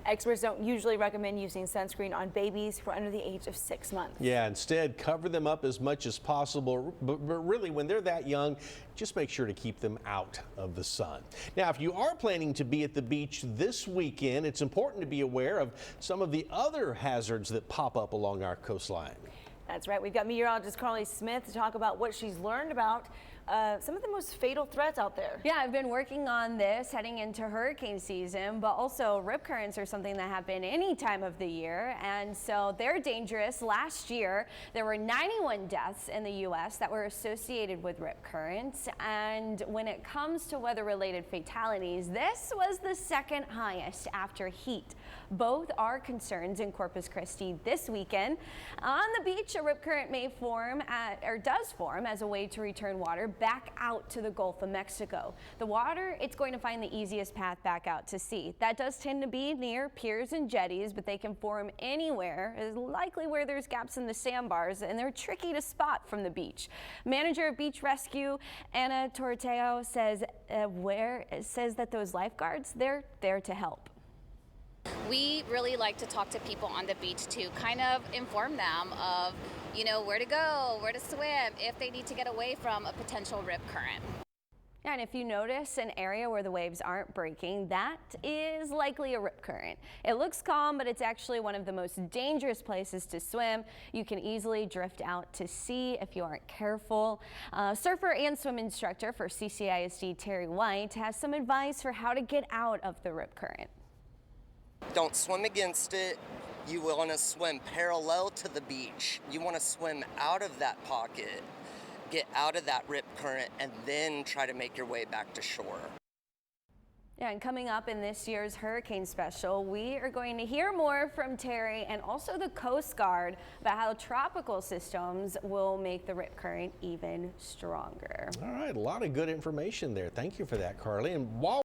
Experts don't usually recommend using sunscreen on babies who are under the age of 6 months. Yeah, instead cover them up as much as possible, but really when they're that young, just make sure to keep them out of the sun. Now, if you are planning to be at the beach this weekend, it's important to be aware of some of the other hazards that pop up along our coastline. That's right. We've got meteorologist Carly Smith to talk about what she's learned about some of the most fatal threats out there. Yeah, I've been working on this heading into hurricane season, but also rip currents are something that happen any time of the year, and so they're dangerous. Last year, there were 91 deaths in the U.S. that were associated with rip currents, and when it comes to weather-related fatalities, this was the second highest after heat. Both are concerns in Corpus Christi this weekend. On the beach, a rip current may form does form as a way to return water back out to the Gulf of Mexico. The water, it's going to find the easiest path back out to sea. That does tend to be near piers and jetties, but they can form anywhere, is likely where there's gaps in the sandbars, and they're tricky to spot from the beach. Manager of Beach Rescue, Anna Torteo, says that those lifeguards, they're there to help. We really like to talk to people on the beach to kind of inform them of, where to go, where to swim, if they need to get away from a potential rip current. Yeah, and if you notice an area where the waves aren't breaking, that is likely a rip current. It looks calm, but it's actually one of the most dangerous places to swim. You can easily drift out to sea if you aren't careful. Surfer and swim instructor for CCISD Terry White has some advice for how to get out of the rip current. Don't swim against it. You want to swim parallel to the beach. You want to swim out of that pocket, get out of that rip current, and then try to make your way back to shore. Yeah, and coming up in this year's hurricane special, we are going to hear more from Terry and also the Coast Guard about how tropical systems will make the rip current even stronger. All right, a lot of good information there. Thank you for that, Carly. And while